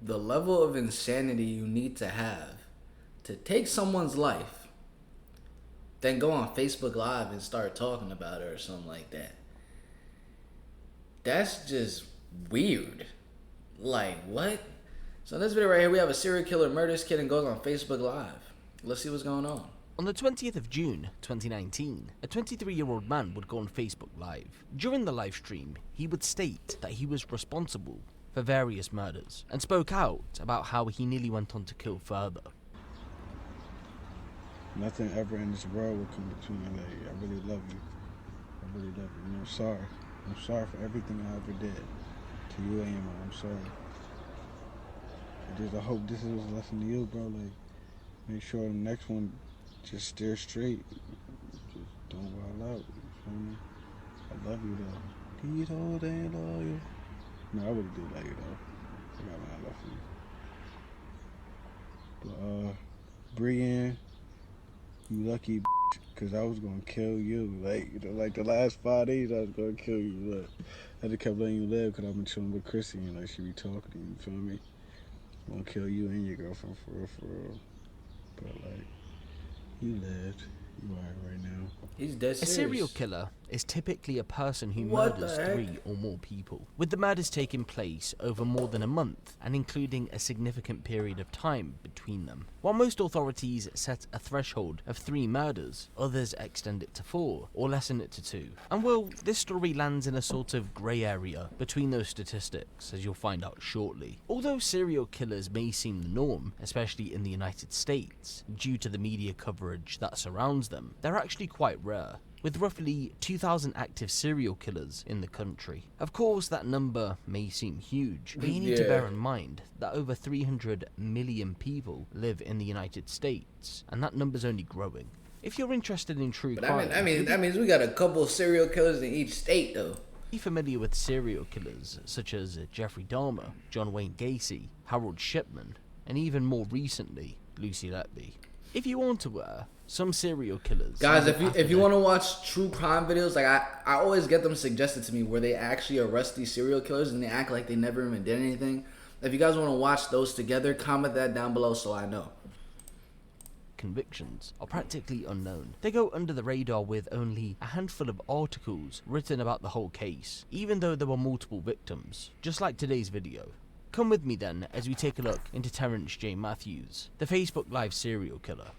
the level of insanity you need to have to take someone's life, then go on Facebook Live and start talking about it or something like that. That's just weird. Like, what? So in this video right here, we have a serial killer murders kid and goes on Facebook Live. Let's see what's going on. On the 20th of June 2019, a 23-year-old man would go on Facebook Live. During the live stream, he would state that he was responsible for various murders and spoke out about how he nearly went on to kill further. Nothing ever in this world will come between you. Like, I really love you. I really love you. And I'm sorry. I'm sorry for everything I ever did to you and your mom. I'm sorry. I hope this is a lesson to you, bro. Like, make sure the next one just steer straight. Just don't wild out. You feel me? I love you though. Can you hold and love you? No, I really do love you though. I got my love for you. But Brienne, you lucky because I was gonna kill you. Like the last 5 days I was gonna kill you. Look, I just kept letting you live because I've been chilling with Chrissy and like she be talking to you. You feel me? I'm gonna kill you and your girlfriend for real. But like, you lived. You alright right now. He's dead serious. A serial killer is typically a person who murders 3 or more people, with the murders taking place over more than a month and including a significant period of time between them. While most authorities set a threshold of 3 murders, others extend it to 4 or lessen it to 2. And well, this story lands in a sort of grey area between those statistics, as you'll find out shortly. Although serial killers may seem the norm, especially in the United States, due to the media coverage that surrounds them, they're actually quite rare, with roughly 2,000 active serial killers in the country. Of course, that number may seem huge, but you need to bear in mind that over 300 million people live in the United States, and that number's only growing. If you're interested in true crime... that means we got a couple serial killers in each state, though. Be familiar with serial killers such as Jeffrey Dahmer, John Wayne Gacy, Harold Shipman, and even more recently, Lucy Letby. If you aren't aware, some serial killers... Guys, if you want to watch true crime videos, like I always get them suggested to me where they actually arrest these serial killers and they act like they never even did anything. If you guys want to watch those together, comment that down below so I know. Convictions are practically unknown. They go under the radar with only a handful of articles written about the whole case, even though there were multiple victims, just like today's video. Come with me then as we take a look into Terrence J. Matthews, the Facebook Live serial killer.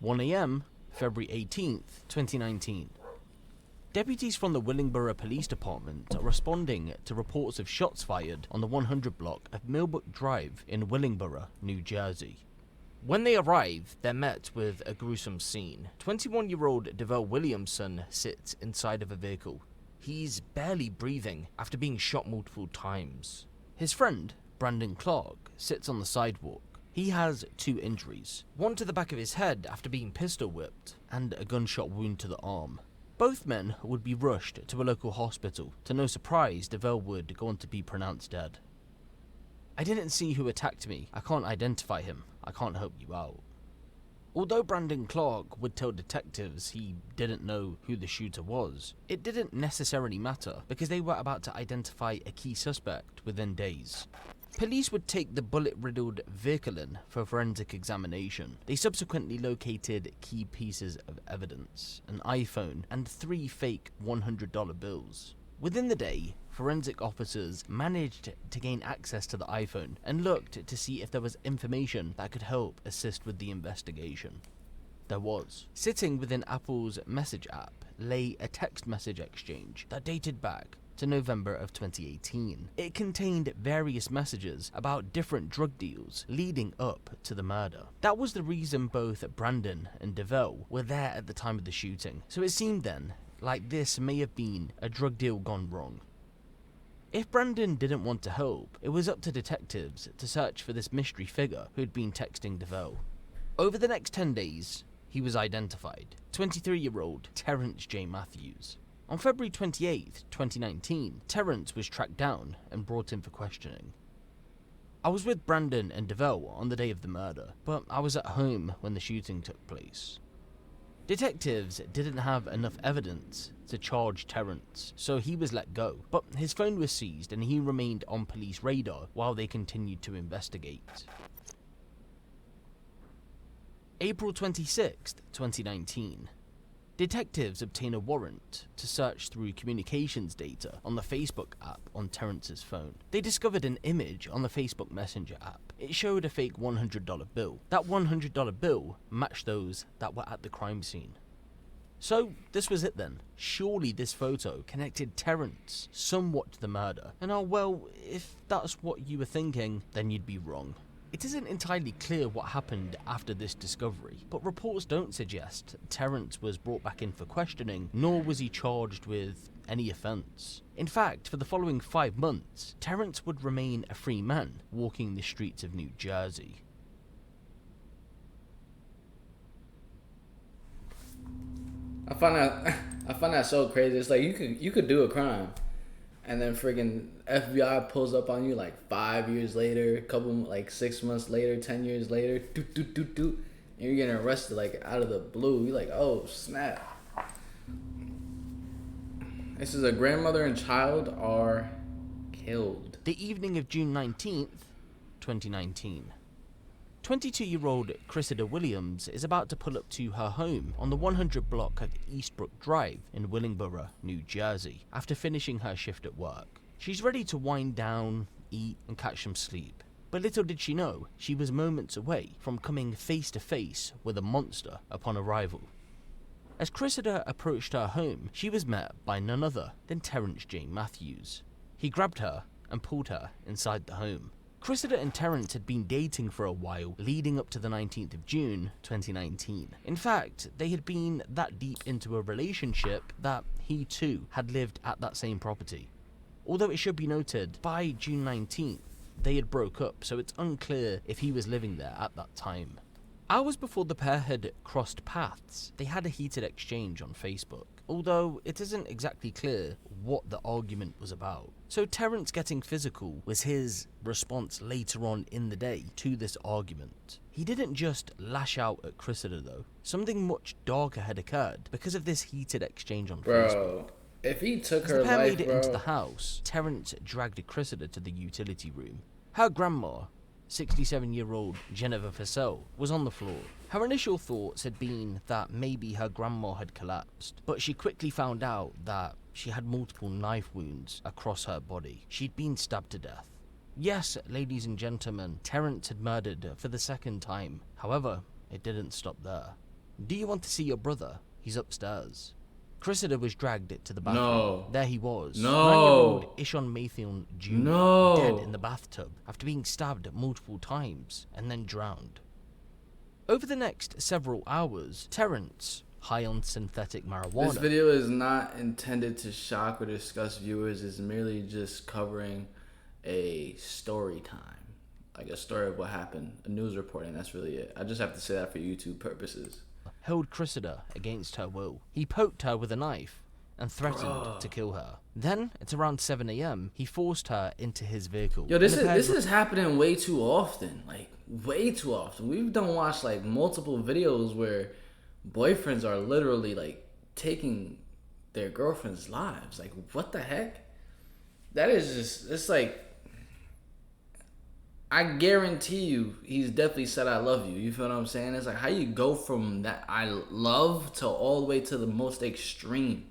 (1 a.m. February 18th, 2019). Deputies from the Willingboro Police Department are responding to reports of shots fired on the 100 block of Millbrook Drive in Willingboro, New Jersey. When they arrive, they're met with a gruesome scene. 21-year-old DeVell Williamson sits inside of a vehicle. He's barely breathing after being shot multiple times. His friend, Brandon Clark, sits on the sidewalk. He has 2 injuries, one to the back of his head after being pistol whipped, and a gunshot wound to the arm. Both men would be rushed to a local hospital. To no surprise, DeVell would go on to be pronounced dead. "I didn't see who attacked me. I can't identify him. I can't help you out." Although Brandon Clark would tell detectives he didn't know who the shooter was, it didn't necessarily matter because they were about to identify a key suspect within days. Police would take the bullet-riddled vehicle in for forensic examination. They subsequently located key pieces of evidence, an iPhone, and 3 fake $100 bills. Within the day, forensic officers managed to gain access to the iPhone and looked to see if there was information that could help assist with the investigation. There was. Sitting within Apple's message app lay a text message exchange that dated back to November of 2018. It contained various messages about different drug deals leading up to the murder. That was the reason both Brandon and DeVell were there at the time of the shooting, so it seemed then like this may have been a drug deal gone wrong. If Brandon didn't want to help, it was up to detectives to search for this mystery figure who had been texting DeVell. Over the next 10 days, he was identified. 23-year-old Terrence J. Matthews. On February 28, 2019, Terrence was tracked down and brought in for questioning. I was with Brandon and DeVille on the day of the murder, but I was at home when the shooting took place. Detectives didn't have enough evidence to charge Terrence, so he was let go, but his phone was seized and he remained on police radar while they continued to investigate. April 26, 2019. Detectives obtain a warrant to search through communications data on the Facebook app on Terrence's phone. They discovered an image on the Facebook Messenger app. It showed a fake $100 bill. That $100 bill matched those that were at the crime scene. So this was it then. Surely this photo connected Terrence somewhat to the murder. And well, if that's what you were thinking, then you'd be wrong. It isn't entirely clear what happened after this discovery, but reports don't suggest Terrence was brought back in for questioning, nor was he charged with any offence. In fact, for the following 5 months, Terrence would remain a free man walking the streets of New Jersey. I find that so crazy. It's like you could do a crime, and then friggin' FBI pulls up on you like 5 years later, 6 months later, 10 years later, and you're getting arrested like out of the blue. You're like, oh snap. This is a grandmother and child are killed. The evening of June 19th, 2019. 22-year-old Cressida Williams is about to pull up to her home on the 100 block of Eastbrook Drive in Willingboro, New Jersey, after finishing her shift at work. She's ready to wind down, eat, and catch some sleep. But little did she know, she was moments away from coming face to face with a monster upon arrival. As Cressida approached her home, she was met by none other than Terrence J. Matthews. He grabbed her and pulled her inside the home. Cressida and Terrence had been dating for a while leading up to the 19th of June 2019. In fact, they had been that deep into a relationship that he too had lived at that same property. Although it should be noted, by June 19th, they had broke up, so it's unclear if he was living there at that time. Hours before the pair had crossed paths, they had a heated exchange on Facebook, although it isn't exactly clear what the argument was about. So Terrence getting physical was his response later on in the day to this argument. He didn't just lash out at Cressida though. Something much darker had occurred because of this heated exchange on Facebook. If he took As her the pair life, made it into the house, Terrence dragged Cressida to the utility room. Her grandma, 67-year-old Jennifer Purcell, was on the floor. Her initial thoughts had been that maybe her grandma had collapsed, but she quickly found out that she had multiple knife wounds across her body. She'd been stabbed to death. Yes, ladies and gentlemen, Terrence had murdered her for the second time. However, it didn't stop there. Do you want to see your brother? He's upstairs. Cressida was dragged to the bathroom. No. There he was. No. 9-year-old Ishon Mathion Jr. No. Dead in the bathtub after being stabbed multiple times and then drowned. Over the next several hours, Terrence, high on synthetic marijuana... This video is not intended to shock or disgust viewers. It's merely just covering a story time. Like a story of what happened. A news reporting, that's really it. I just have to say that for YouTube purposes. Held Cressida against her will. He poked her with a knife and threatened to kill her. Then, at around 7 a.m., he forced her into his vehicle. Yo, this is happening way too often. Like, way too often. We've done watch, like, multiple videos where boyfriends are literally, like, taking their girlfriends' lives. Like, what the heck? That is just, it's like, I guarantee you, he's definitely said I love you. You feel what I'm saying? It's like, how you go from that I love to all the way to the most extreme.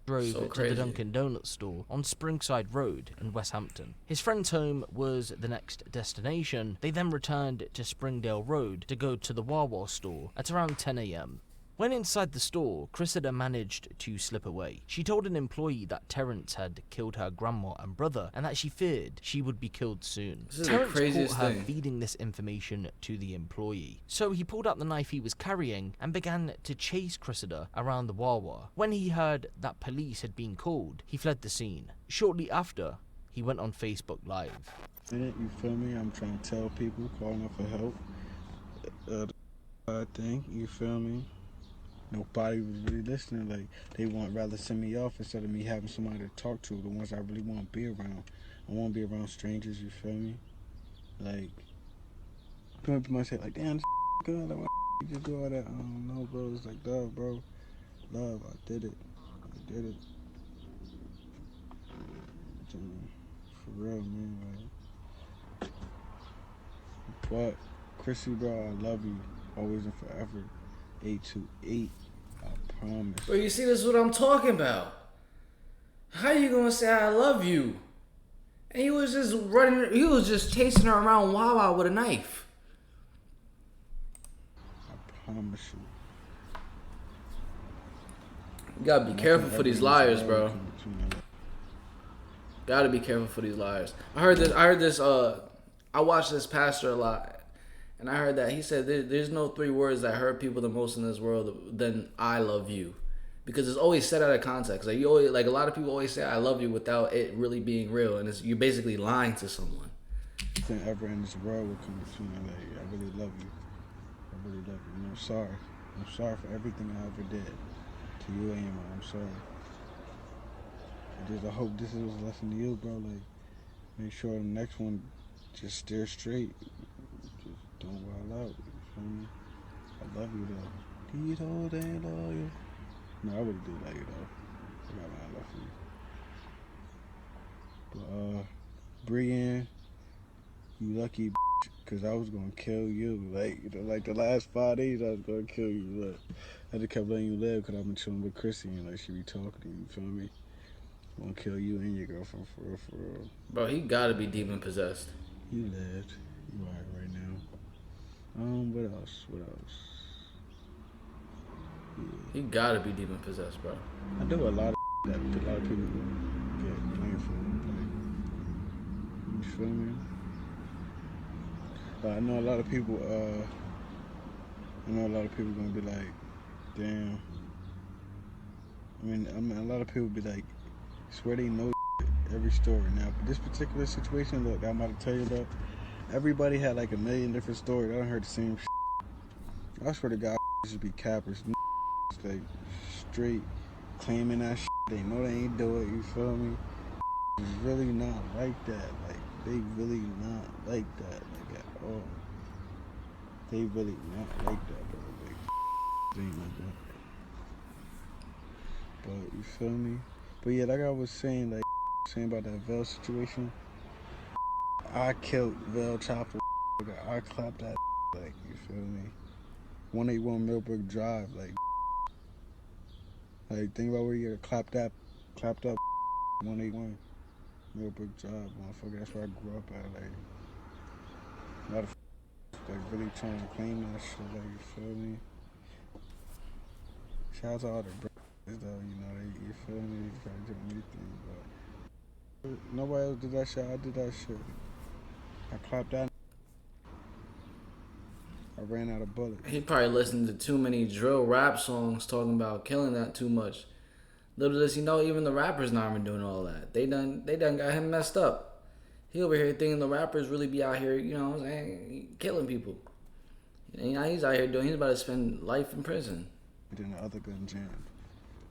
Drove to the Dunkin' Donuts store on Springside Road in West Hampton. His friend's home was the next destination. They then returned to Springdale Road to go to the Wawa store at around 10 a.m. When inside the store, Cressida managed to slip away. She told an employee that Terrence had killed her grandma and brother and that she feared she would be killed soon. Terrence caught her feeding this information to the employee. So he pulled out the knife he was carrying and began to chase Cressida around the Wawa. When he heard that police had been called, he fled the scene. Shortly after, he went on Facebook Live. You feel me? I'm trying to tell people, calling for help. Thing, you feel me? nobody was really listening. Like, they want rather send me off instead of me having somebody to talk to, the ones I really want to be around. I want to be around strangers, you feel me? Like, people might say, like, damn, this good, like, why you just do all that? I don't know, bro. It's like, love, bro. Love, I did it. I did it. For real, man. Like, but, Chrissy, bro, I love you. Always and forever. 828. I promise. But you see, this is what I'm talking about. How you gonna say I love you? And he was just running, he was just chasing her around Wawa with a knife. I promise you. You gotta be careful for these liars, bro. Gotta be careful for these liars. I heard this, I watched this pastor a lot. And I heard that he said there's no 3 words that hurt people the most in this world than I love you. Because it's always said out of context. Like, you always, like, a lot of people always say I love you without it really being real. And you're basically lying to someone. Nothing ever in this world will come between me. Like, I really love you. I really love you. And I'm sorry. I'm sorry for everything I ever did to you and your mom. I'm sorry. I hope this was a lesson to you, bro. Like, make sure the next one just steer straight. Just don't wild out. You feel me? I love you, though. These whole damn loyal. No, I really do like you, though. I got my love for you. But, Brienne, you lucky because I was going to kill you. Like the last 5 days, I was going to kill you. Look, I just kept letting you live because I've been chilling with Chrissy and, like, she be talking to you, you feel me? I'm going to kill you and your girlfriend for real, for real. Bro, he gotta be demon possessed. You lived. You alright right now. What else? Yeah. He gotta be demon possessed, bro. I do a lot of that a lot of people get blamed for. Like, you feel me? But I know a lot of people. Gonna be like, damn. I mean, a lot of people be like, swear they know every story. Now, for this particular situation, look, I'm about to tell you about. Everybody had like a million different stories. I done heard the same shit. I swear to God, should be cappers. Like, straight claiming that shit. They know they ain't do it, you feel me? It's really not like that. Like, they really not like that, like, at all. They really not like that, bro. Like, they ain't like that. But, you feel me? But yeah, like I was saying, like, saying about that Vel situation, I killed Vel Chopper. I clapped that, like, you feel me? 181 Millbrook Drive, like, think about where you get clapped up 181 Millbrook Drive, motherfucker. That's where I grew up at. Like, a lot of like really trying to claim that shit. Like, you feel me? Shout out to all the brothers, though. You know, you feel me? They try to do anything, but nobody else did that shit. I did that shit. I clapped that. I ran out of bullets. He probably listened to too many drill rap songs talking about killing that too much. Little does he know, even the rappers not even doing all that. They done got him messed up. He over here thinking the rappers really be out here, you know what I'm saying, killing people. And now he's out here he's about to spend life in prison. Then the other gun jammed.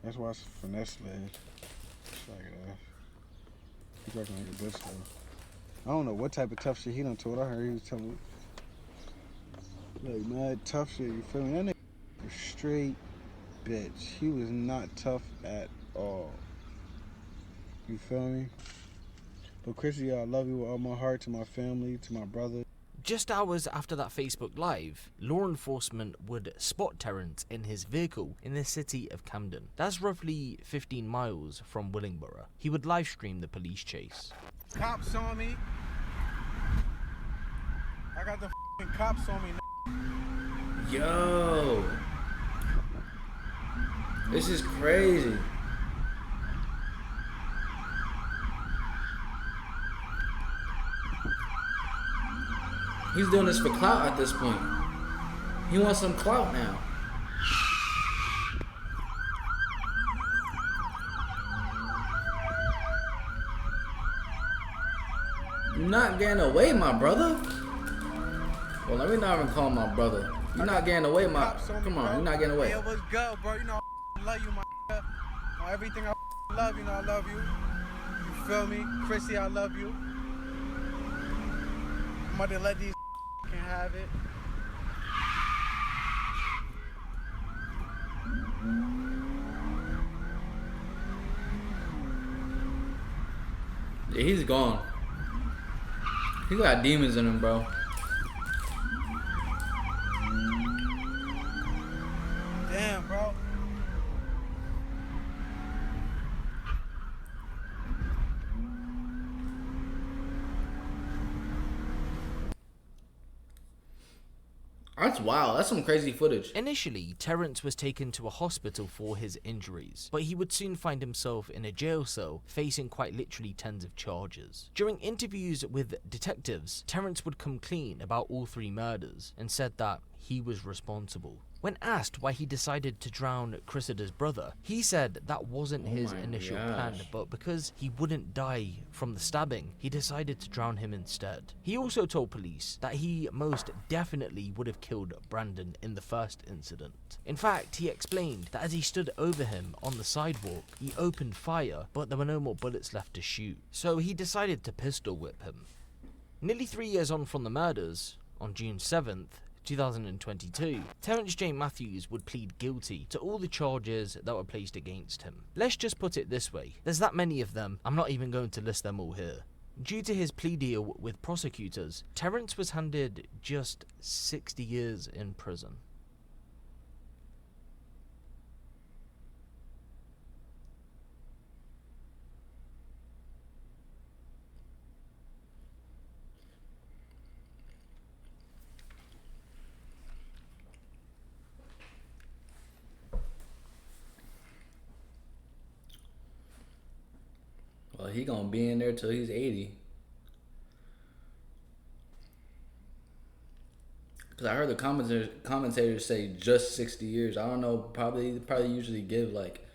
That's why it's finesse led. It's like, he's working like a bitch though. I don't know what type of tough shit he done told. I heard he was telling me. Like, mad tough shit, you feel me? That nigga was straight bitch. He was not tough at all. You feel me? But Chrissy, I love you with all my heart, to my family, to my brother. Just hours after that Facebook Live, law enforcement would spot Terrence in his vehicle in the city of Camden. That's roughly 15 miles from Willingboro. He would live stream the police chase. Cops on me. I got the f***ing cops on me. Yo. This is crazy. He's doing this for clout at this point. He wants some clout now. You're not getting away, my brother. Well, let me not even call him my brother. You're not getting away, my. Cops on me, Come on, bro. you're not getting away. Hey, what's good, bro? You know I love you, my nigga. Everything I love, you know I love you. You feel me? Chrissy, I love you. I'm about to let these can have it. Yeah, he's gone. He got demons in him, bro. Damn, bro. That's wild. That's some crazy footage. Initially, Terrence was taken to a hospital for his injuries, but he would soon find himself in a jail cell facing quite literally tens of charges. During interviews with detectives, Terrence would come clean about all 3 murders and said that he was responsible. When asked why he decided to drown Cressida's brother, he said that wasn't his initial plan, but because he wouldn't die from the stabbing, he decided to drown him instead. He also told police that he most definitely would have killed Brandon in the first incident. In fact, he explained that as he stood over him on the sidewalk, he opened fire, but there were no more bullets left to shoot, so he decided to pistol whip him. Nearly 3 years on from the murders, on June 7th, 2022, Terrence J. Matthews would plead guilty to all the charges that were placed against him. Let's just put it this way, there's that many of them, I'm not even going to list them all here. Due to his plea deal with prosecutors, Terrence was handed just 60 years in prison. Well, he gonna be in there till he's 80. Cause I heard the commentators say just 60 years. I don't know. Probably usually give like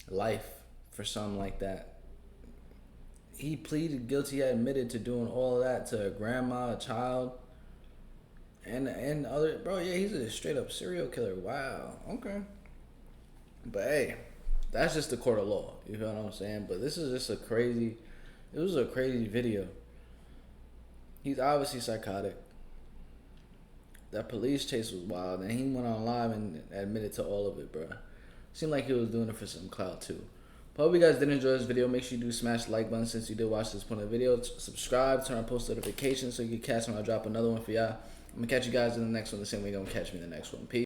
life for something like that. He pleaded guilty. He admitted to doing all of that to a grandma, a child, and other. Bro, yeah, he's a straight up serial killer. Wow. Okay. But hey, that's just the court of law. You know what I'm saying? But this is just a crazy. It was a crazy video. He's obviously psychotic. That police chase was wild, and he went on live and admitted to all of it, bro. Seemed like he was doing it for some clout too. But hope you guys did enjoy this video. Make sure you do smash the like button since you did watch this point of the video. Subscribe, turn on post notifications so you can catch when I drop another one for y'all. I'm gonna catch you guys in the next one the same way you're gonna catch me in the next one. Peace.